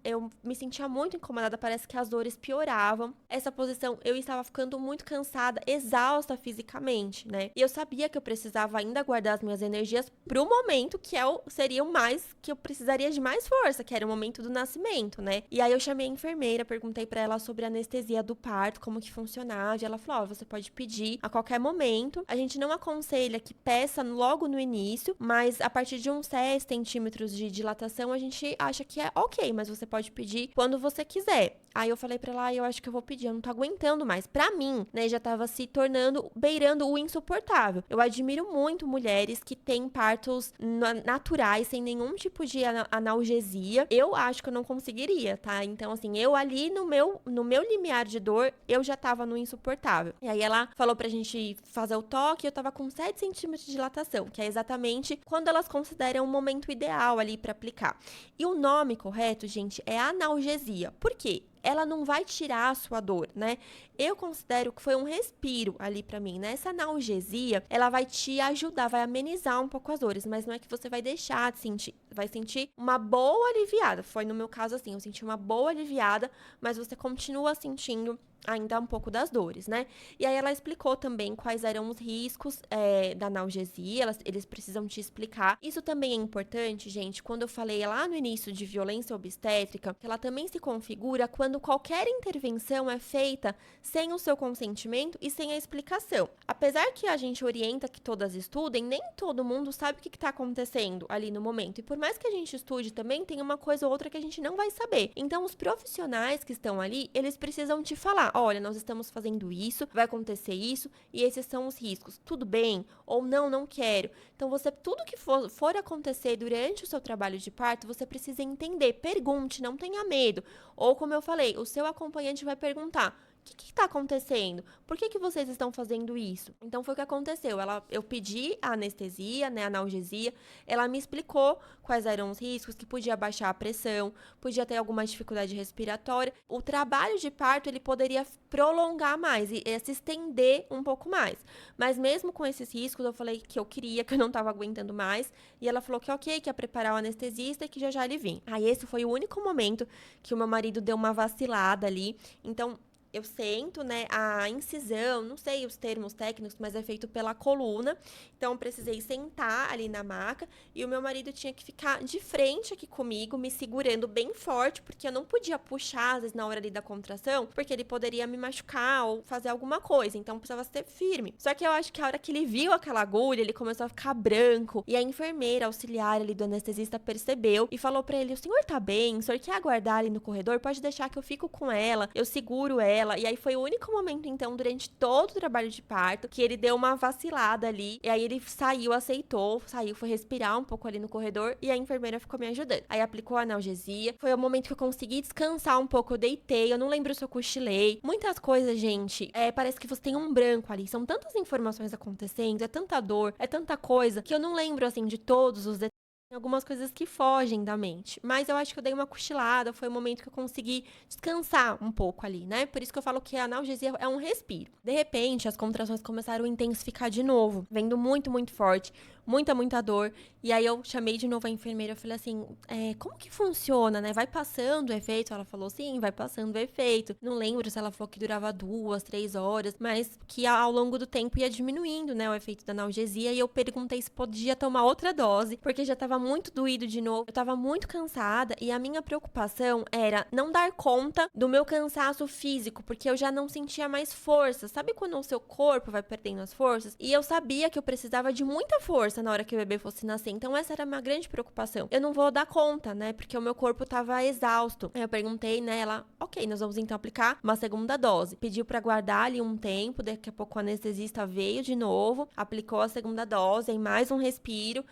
eu me sentia muito incomodada, parece que as dores pioravam. Essa posição, eu estava ficando muito cansada, exausta fisicamente, né? E eu sabia que eu precisava ainda guardar as minhas energias pro momento seria o mais que eu precisaria de mais força, que era o momento do nascimento, né? E aí eu chamei a enfermeira, perguntei pra ela sobre a anestesia do parto, como que funcionava, e ela falou: ó, você pode pedir a qualquer momento. A gente não aconselha que peça logo no início, mas a partir de uns 10 centímetros de dilatação, a gente acha que é ok, mas você pode pedir quando você quiser. Aí eu falei pra ela, eu acho que eu vou pedir, eu não tô aguentando mais. Pra mim, né, já tava se tornando, beirando o insuportável. Eu admiro muito mulheres que têm partos naturais, sem nenhum tipo de analgesia. Eu acho que eu não conseguiria, tá? Então, assim, eu ali no meu limiar de dor, eu já tava no insuportável. E aí ela falou pra gente fazer o toque, eu tava com 7 centímetros de dilatação, que é exatamente quando elas consideram o momento ideal ali pra aplicar. E o nome correto, gente, é analgesia. Por quê? Ela não vai tirar a sua dor, né? Eu considero que foi um respiro ali pra mim, né? Essa analgesia, ela vai te ajudar, vai amenizar um pouco as dores, mas não é que você vai deixar de sentir, vai sentir uma boa aliviada. Foi no meu caso assim, eu senti uma boa aliviada, mas você continua sentindo ainda um pouco das dores, né? E aí ela explicou também quais eram os riscos da analgesia, eles precisam te explicar. Isso também é importante, gente, quando eu falei lá no início de violência obstétrica, que ela também se configura quando qualquer intervenção é feita sem o seu consentimento e sem a explicação. Apesar que a gente orienta que todas estudem, nem todo mundo sabe o que está acontecendo ali no momento. E por mais que a gente estude também, tem uma coisa ou outra que a gente não vai saber. Então, os profissionais que estão ali, eles precisam te falar: olha, nós estamos fazendo isso, vai acontecer isso, e esses são os riscos. Tudo bem? Ou não, não quero. Então, tudo que for acontecer durante o seu trabalho de parto, você precisa entender. Pergunte, não tenha medo. Ou, como eu falei, o seu acompanhante vai perguntar: que tá acontecendo? Por que vocês estão fazendo isso? Então, foi o que aconteceu. Eu pedi a anestesia, né, a analgesia, ela me explicou quais eram os riscos, que podia baixar a pressão, podia ter alguma dificuldade respiratória. O trabalho de parto, ele poderia prolongar mais e se estender um pouco mais. Mas mesmo com esses riscos, eu falei que eu queria, que eu não tava aguentando mais, e ela falou que ok, que ia preparar o anestesista e que já ele vinha. Aí esse foi o único momento que o meu marido deu uma vacilada ali. Então, eu sento, né, a incisão, não sei os termos técnicos, mas é feito pela coluna. Então, eu precisei sentar ali na maca e o meu marido tinha que ficar de frente aqui comigo, me segurando bem forte, porque eu não podia puxar, às vezes, na hora ali da contração, porque ele poderia me machucar ou fazer alguma coisa. Então, precisava ser firme. Só que eu acho que a hora que ele viu aquela agulha, ele começou a ficar branco. E a enfermeira auxiliar ali do anestesista percebeu e falou pra ele: o senhor tá bem? O senhor quer aguardar ali no corredor? Pode deixar que eu fico com ela, eu seguro ela. E aí foi o único momento, então, durante todo o trabalho de parto, que ele deu uma vacilada ali. E aí ele saiu, aceitou, saiu, foi respirar um pouco ali no corredor e a enfermeira ficou me ajudando. Aí aplicou a analgesia. Foi o momento que eu consegui descansar um pouco, eu deitei, eu não lembro se eu cochilei. Muitas coisas, gente, parece que você tem um branco ali. São tantas informações acontecendo, é tanta dor, é tanta coisa, que eu não lembro, assim, de todos os detalhes. Tem algumas coisas que fogem da mente, mas eu acho que eu dei uma cochilada, foi o momento que eu consegui descansar um pouco ali, né? Por isso que eu falo que a analgesia é um respiro. De repente, as contrações começaram a intensificar de novo, vendo muito, muito forte, muita dor. E aí eu chamei de novo a enfermeira, eu falei assim, como que funciona, né? Vai passando o efeito? Ela falou, sim, vai passando o efeito. Não lembro se ela falou que durava 2, 3 horas, mas que ao longo do tempo ia diminuindo, né, o efeito da analgesia. E eu perguntei se podia tomar outra dose, porque já tava muito doído de novo, eu tava muito cansada e a minha preocupação era não dar conta do meu cansaço físico, porque eu já não sentia mais força. Sabe quando o seu corpo vai perdendo as forças? E eu sabia que eu precisava de muita força na hora que o bebê fosse nascer. Então essa era a minha grande preocupação. Eu não vou dar conta, né? Porque o meu corpo tava exausto. Aí eu perguntei, né? Ela, ok, nós vamos então aplicar uma segunda dose. Pediu pra guardar ali um tempo, daqui a pouco o anestesista veio de novo, aplicou a segunda dose, aí mais um respiro,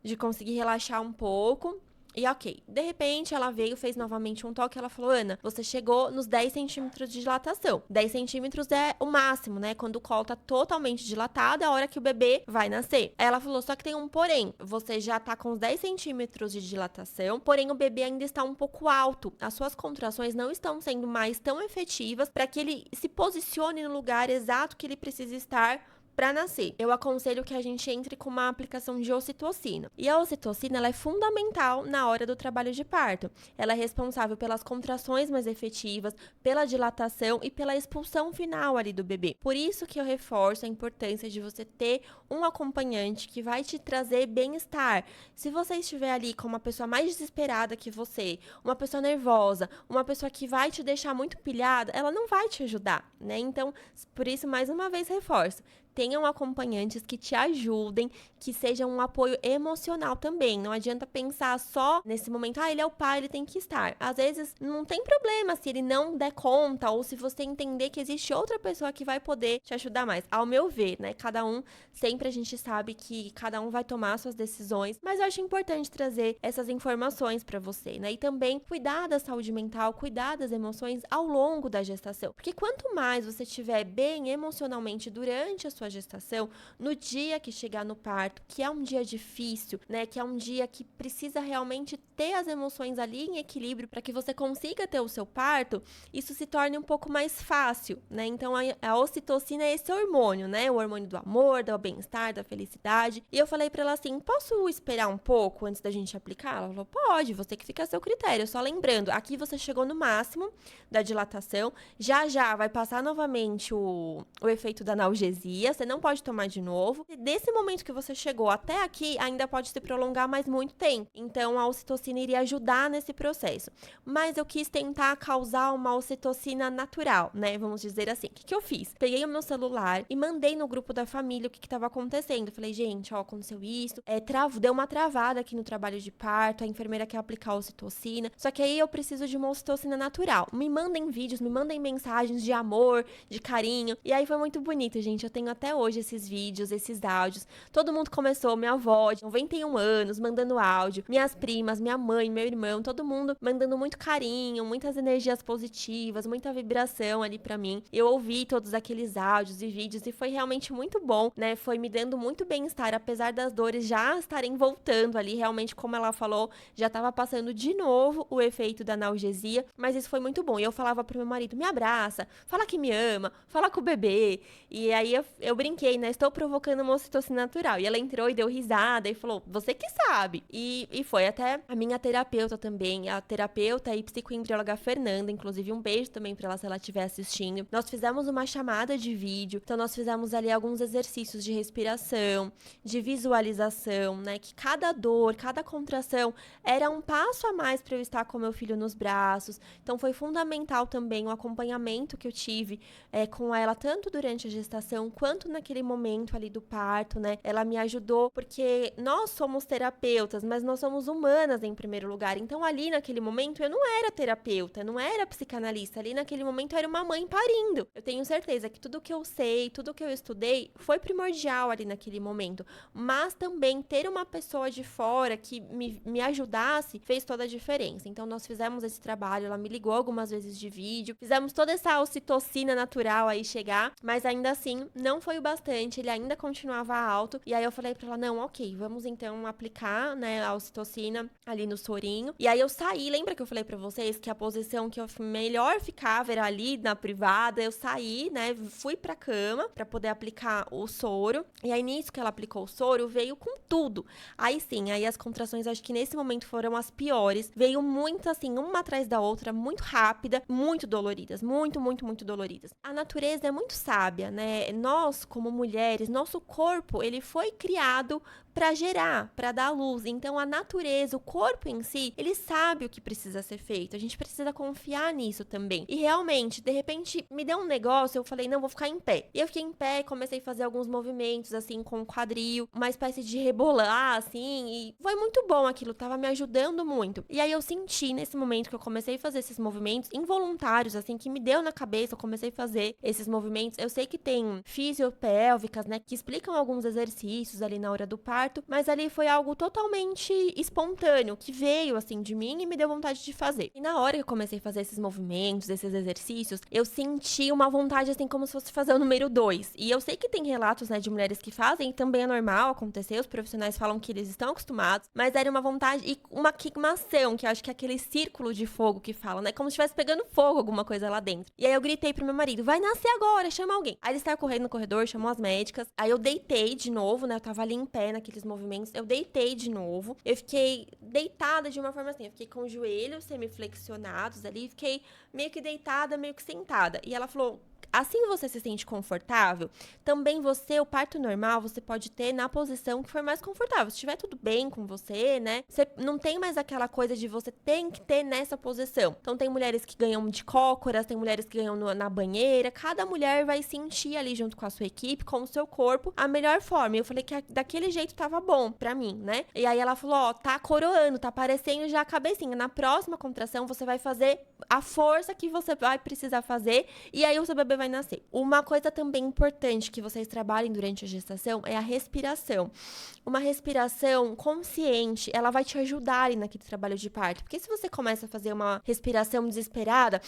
de conseguir relaxar um pouco. E ok, de repente ela veio, fez novamente um toque, ela falou, Ana, você chegou nos 10 centímetros de dilatação. 10 centímetros é o máximo, né? Quando o colo tá totalmente dilatado, é a hora que o bebê vai nascer. Aí ela falou, só que tem um porém, você já tá com os 10 centímetros de dilatação, porém o bebê ainda está um pouco alto. As suas contrações não estão sendo mais tão efetivas para que ele se posicione no lugar exato que ele precisa estar para nascer. Eu aconselho que a gente entre com uma aplicação de ocitocina. E a ocitocina, ela é fundamental na hora do trabalho de parto. Ela é responsável pelas contrações mais efetivas, pela dilatação e pela expulsão final ali do bebê. Por isso que eu reforço a importância de você ter um acompanhante que vai te trazer bem-estar. Se você estiver ali com uma pessoa mais desesperada que você, uma pessoa nervosa, uma pessoa que vai te deixar muito pilhada, ela não vai te ajudar, né? Então, por isso, mais uma vez, reforço. Tenham acompanhantes que te ajudem, que sejam um apoio emocional também. Não adianta pensar só nesse momento, ele é o pai, ele tem que estar. Às vezes, não tem problema se ele não der conta, ou se você entender que existe outra pessoa que vai poder te ajudar mais. Ao meu ver, né? Cada um, sempre a gente sabe que cada um vai tomar suas decisões, mas eu acho importante trazer essas informações para você, né? E também cuidar da saúde mental, cuidar das emoções ao longo da gestação. Porque quanto mais você estiver bem emocionalmente durante a sua gestação, no dia que chegar no parto, que é um dia difícil, né, que é um dia que precisa realmente ter as emoções ali em equilíbrio para que você consiga ter o seu parto, isso se torne um pouco mais fácil, né? Então a ocitocina é esse hormônio, né? O hormônio do amor, do bem-estar, da felicidade. E eu falei para ela assim: posso esperar um pouco antes da gente aplicar? Ela falou: pode, você que fica a seu critério. Só lembrando, aqui você chegou no máximo da dilatação, já vai passar novamente o efeito da analgesia, você não pode tomar de novo. E desse momento que você chegou até aqui, ainda pode se prolongar mais muito tempo. Então, a ocitocina iria ajudar nesse processo. Mas eu quis tentar causar uma ocitocina natural, né? Vamos dizer assim. O que eu fiz? Peguei o meu celular e mandei no grupo da família o que estava acontecendo. Falei, gente, aconteceu isso. Deu uma travada aqui no trabalho de parto, a enfermeira quer aplicar a ocitocina. Só que aí eu preciso de uma ocitocina natural. Me mandem vídeos, me mandem mensagens de amor, de carinho. E aí foi muito bonito, gente. Eu tenho até até hoje esses vídeos, esses áudios. Todo mundo começou, minha avó de 91 anos, mandando áudio, minhas primas, minha mãe, meu irmão, todo mundo mandando muito carinho, muitas energias positivas, muita vibração ali pra mim. Eu ouvi todos aqueles áudios e vídeos e foi realmente muito bom, né? Foi me dando muito bem-estar, apesar das dores já estarem voltando ali, realmente, como ela falou, já tava passando de novo o efeito da analgesia, mas isso foi muito bom. E eu falava pro meu marido, me abraça, fala que me ama, fala com o bebê. E aí eu brinquei, né? Estou provocando uma ocitocina natural. E ela entrou e deu risada e falou, você que sabe. E foi até a minha terapeuta também, a terapeuta e psicoembrióloga Fernanda, inclusive um beijo também pra ela se ela estiver assistindo. Nós fizemos uma chamada de vídeo, então nós fizemos ali alguns exercícios de respiração, de visualização, né? Que cada dor, cada contração era um passo a mais para eu estar com meu filho nos braços. Então foi fundamental também o acompanhamento que eu tive com ela, tanto durante a gestação quanto naquele momento ali do parto, né? Ela me ajudou porque nós somos terapeutas, mas nós somos humanas em primeiro lugar. Então ali naquele momento eu não era terapeuta, não era psicanalista. Ali naquele momento eu era uma mãe parindo. Eu tenho certeza que tudo que eu sei, tudo que eu estudei foi primordial ali naquele momento. Mas também ter uma pessoa de fora que me ajudasse fez toda a diferença. Então nós fizemos esse trabalho, ela me ligou algumas vezes de vídeo, fizemos toda essa ocitocina natural aí chegar, mas ainda assim não foi o bastante, ele ainda continuava alto. E aí eu falei pra ela, não, ok, vamos então aplicar, né, a ocitocina ali no sorinho. E aí eu saí, lembra que eu falei pra vocês que a posição que eu melhor ficava era ali na privada? Eu saí, né, fui pra cama pra poder aplicar o soro. E aí nisso que ela aplicou o soro, veio com tudo. Aí sim, aí as contrações acho que nesse momento foram as piores. Veio muito assim, uma atrás da outra, muito rápida, muito doloridas, muito, muito, muito doloridas. A natureza é muito sábia, né? Nós, como mulheres, nosso corpo, ele foi criado para gerar, para dar luz. Então a natureza, o corpo em si, ele sabe o que precisa ser feito. A gente precisa confiar nisso também. E realmente, de repente, me deu um negócio, eu falei, não, vou ficar em pé. E eu fiquei em pé e comecei a fazer alguns movimentos, assim, com o quadril, uma espécie de rebolar, assim, e foi muito bom aquilo, tava me ajudando muito. E aí eu senti, nesse momento que eu comecei a fazer esses movimentos involuntários, assim, que me deu na cabeça, eu comecei a fazer esses movimentos. Eu sei que tem fisiopélvicas, né, que explicam alguns exercícios ali na hora do parto, mas ali foi algo totalmente espontâneo, que veio, assim, de mim e me deu vontade de fazer. E na hora que eu comecei a fazer esses movimentos, esses exercícios, eu senti uma vontade, assim, como se fosse fazer o número 2. E eu sei que tem relatos, né, de mulheres que fazem, e também é normal acontecer, os profissionais falam que eles estão acostumados, mas era uma vontade e uma queimação, que eu acho que é aquele círculo de fogo que fala, né, como se estivesse pegando fogo alguma coisa lá dentro. E aí eu gritei pro meu marido, vai nascer agora, chama alguém. Aí ele estava correndo no corredor, chamou as médicas, aí eu deitei de novo, né, eu tava ali em pé naqueles movimentos, eu deitei de novo, eu fiquei deitada de uma forma assim, eu fiquei com os joelhos semiflexionados ali, fiquei meio que deitada, meio que sentada. E ela falou, assim você se sente confortável, também você, o parto normal, você pode ter na posição que for mais confortável. Se estiver tudo bem com você, né? Você não tem mais aquela coisa de você tem que ter nessa posição. Então tem mulheres que ganham de cócoras, tem mulheres que ganham na banheira. Cada mulher vai sentir ali junto com a sua equipe, com o seu corpo, a melhor forma. E eu falei que daquele jeito tava bom pra mim, né? E aí ela falou, ó, tá coroando, tá aparecendo já a cabecinha. Na próxima contração você vai fazer a força que você vai precisar fazer e aí o seu bebê vai nascer. Uma coisa também importante que vocês trabalhem durante a gestação é a respiração. Uma respiração consciente, ela vai te ajudar ali naquele trabalho de parto. Porque se você começa a fazer uma respiração desesperada,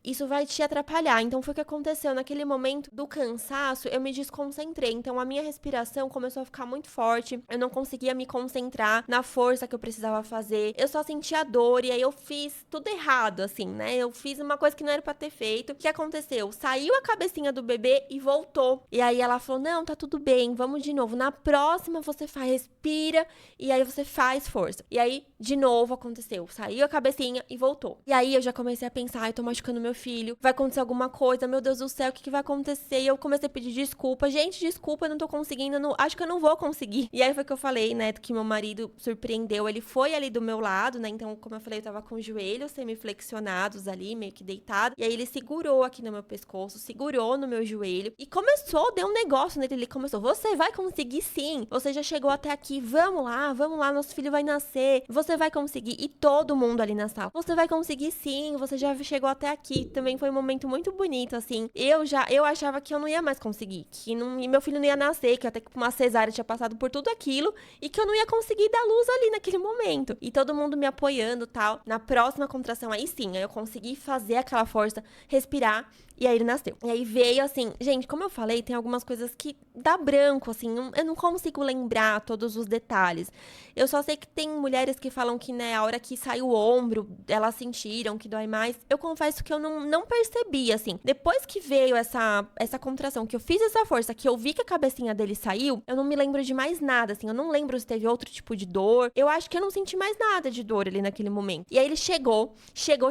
isso vai te atrapalhar. Então foi o que aconteceu. Naquele momento do cansaço, eu me desconcentrei. Então a minha respiração começou a ficar muito forte. Eu não conseguia me concentrar na força que eu precisava fazer. Eu só sentia dor e aí eu fiz tudo errado, assim, né? Eu fiz uma coisa que não era pra ter feito. O que aconteceu? Saiu a cabecinha do bebê e voltou. E aí ela falou, não, tá tudo bem, vamos de novo. Na próxima você faz, respira e aí você faz força. E aí, de novo aconteceu. Saiu a cabecinha e voltou. E aí eu já comecei a pensar, ai, tô machucando meu filho, vai acontecer alguma coisa, meu Deus do céu, o que vai acontecer? E eu comecei a pedir desculpa. Gente, desculpa, eu não tô conseguindo, acho que eu não vou conseguir. E aí foi que eu falei, né, que meu marido surpreendeu, ele foi ali do meu lado, né, então, como eu falei, eu tava com os joelhos semiflexionados ali, meio que deitado, e aí ele segurou aqui no meu pescoço pescoço, segurou no meu joelho e começou, deu um negócio nele, ele começou, você vai conseguir sim, você já chegou até aqui, vamos lá, nosso filho vai nascer, você vai conseguir. E todo mundo ali na sala, você vai conseguir sim, você já chegou até aqui. Também foi um momento muito bonito, assim. Eu achava que eu não ia mais conseguir, que não, e meu filho não ia nascer, que até que uma cesárea tinha passado por tudo aquilo e que eu não ia conseguir dar luz ali naquele momento. E todo mundo me apoiando, tal. Na próxima contração, aí sim, aí eu consegui fazer aquela força, respirar. E aí ele nasceu. E aí veio assim, gente, como eu falei, tem algumas coisas que dá branco, assim, eu não consigo lembrar todos os detalhes. Eu só sei que tem mulheres que falam que, né, a hora que sai o ombro, elas sentiram que dói mais. Eu confesso que eu não percebi, assim. Depois que veio essa contração, que eu fiz essa força, que eu vi que a cabecinha dele saiu, eu não me lembro de mais nada, assim. Eu não lembro se teve outro tipo de dor. Eu acho que eu não senti mais nada de dor ali naquele momento. E aí ele chegou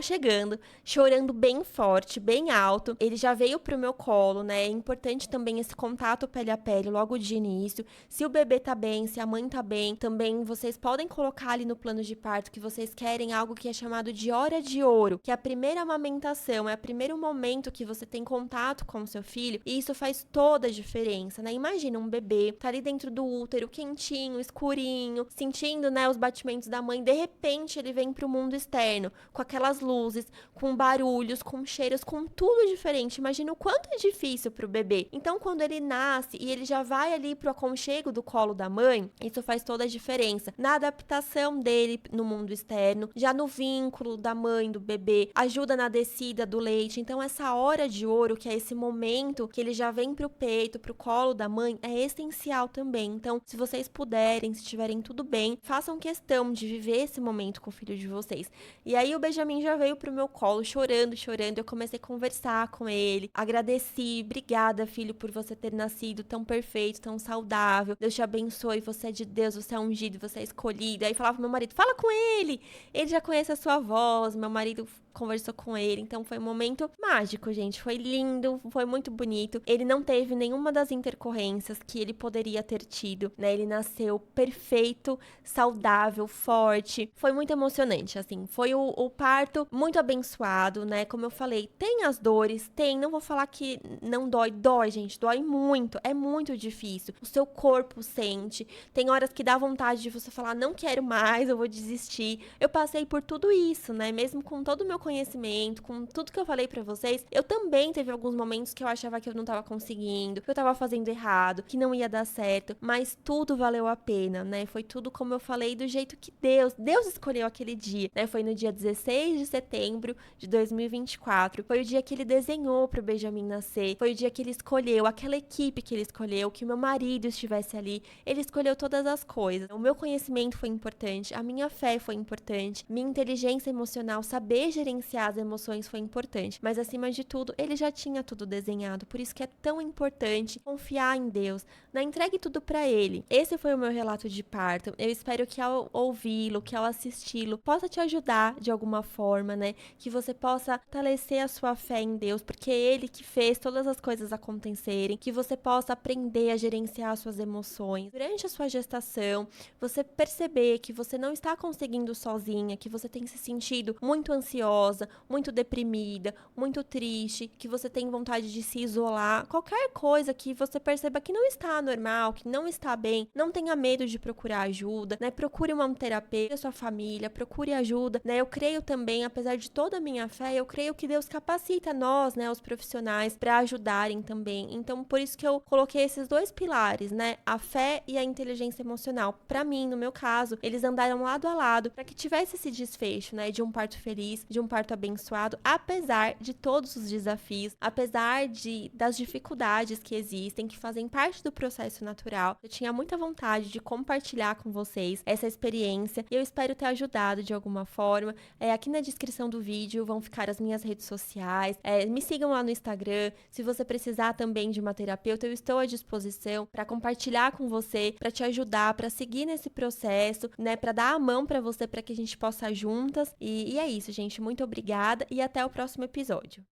chegando, chorando bem forte, bem alto. Ele já veio pro meu colo, né? É importante também esse contato pele a pele logo de início. Se o bebê tá bem, se a mãe tá bem, também vocês podem colocar ali no plano de parto que vocês querem algo que é chamado de hora de ouro, que é a primeira amamentação, é o primeiro momento que você tem contato com o seu filho, e isso faz toda a diferença, né? Imagina um bebê, tá ali dentro do útero, quentinho, escurinho, sentindo, né, os batimentos da mãe, de repente ele vem pro mundo externo, com aquelas luzes, com barulhos, com cheiros, com tudo diferente. Imagina o quanto é difícil pro bebê. Então, quando ele nasce e ele já vai ali pro aconchego do colo da mãe, isso faz toda a diferença. Na adaptação dele no mundo externo, já no vínculo da mãe, do bebê, ajuda na descida do leite. Então, essa hora de ouro, que é esse momento que ele já vem pro peito, pro colo da mãe, é essencial também. Então, se vocês puderem, se tiverem tudo bem, façam questão de viver esse momento com o filho de vocês. E aí, o Benjamin já veio pro meu colo, chorando. Eu comecei a conversar com ele, agradeci, obrigada, filho, por você ter nascido tão perfeito, tão saudável. Deus te abençoe, você é de Deus, você é ungido, você é escolhido. Aí falava pro meu marido, fala com ele já conhece a sua voz. Meu marido conversou com ele, então foi um momento mágico, gente, foi lindo, foi muito bonito. Ele não teve nenhuma das intercorrências que ele poderia ter tido, né? Ele nasceu perfeito, saudável, forte, foi muito emocionante, assim, foi o parto muito abençoado, né? Como eu falei, tem as dores, não vou falar que não dói, gente, dói muito, é muito difícil, o seu corpo sente, tem horas que dá vontade de você falar, não quero mais, eu vou desistir. Eu passei por tudo isso, né? Mesmo com todo o meu conhecimento, com tudo que eu falei pra vocês, eu também teve alguns momentos que eu achava que eu não tava conseguindo, que eu tava fazendo errado, que não ia dar certo, mas tudo valeu a pena, né? Foi tudo como eu falei, do jeito que Deus escolheu aquele dia, né? Foi no dia 16 de setembro de 2024, foi o dia que ele desenhou pro Benjamin nascer, foi o dia que ele escolheu, aquela equipe que ele escolheu, que o meu marido estivesse ali, ele escolheu todas as coisas. O meu conhecimento foi importante, a minha fé foi importante, minha inteligência emocional, saber gerenciar as emoções foi importante, mas acima de tudo, ele já tinha tudo desenhado, por isso que é tão importante confiar em Deus, né? Entregue tudo pra ele. Esse foi o meu relato de parto. Eu espero que ao ouvi-lo, que ao assisti-lo, possa te ajudar de alguma forma, né? Que você possa fortalecer a sua fé em Deus, porque é ele que fez todas as coisas acontecerem, que você possa aprender a gerenciar as suas emoções. Durante a sua gestação, você perceber que você não está conseguindo sozinha, que você tem se sentido muito ansiosa, muito deprimida, muito triste, que você tem vontade de se isolar, qualquer coisa que você perceba que não está normal, que não está bem, não tenha medo de procurar ajuda, né? Procure uma terapeuta, sua família, procure ajuda, né? Eu creio também, apesar de toda a minha fé, eu creio que Deus capacita nós, né, os profissionais, para ajudarem também. Então, por isso que eu coloquei esses dois pilares, né? A fé e a inteligência emocional. Para mim, no meu caso, eles andaram lado a lado para que tivesse esse desfecho, né, de um parto feliz, de um parto abençoado, apesar de todos os desafios, apesar das dificuldades que existem, que fazem parte do processo natural. Eu tinha muita vontade de compartilhar com vocês essa experiência e eu espero ter ajudado de alguma forma. Aqui na descrição do vídeo vão ficar as minhas redes sociais. Me sigam lá no Instagram. Se você precisar também de uma terapeuta, eu estou à disposição para compartilhar com você, para te ajudar, para seguir nesse processo, né, para dar a mão para você, para que a gente possa juntas. E é isso, gente. Muito obrigada e até o próximo episódio.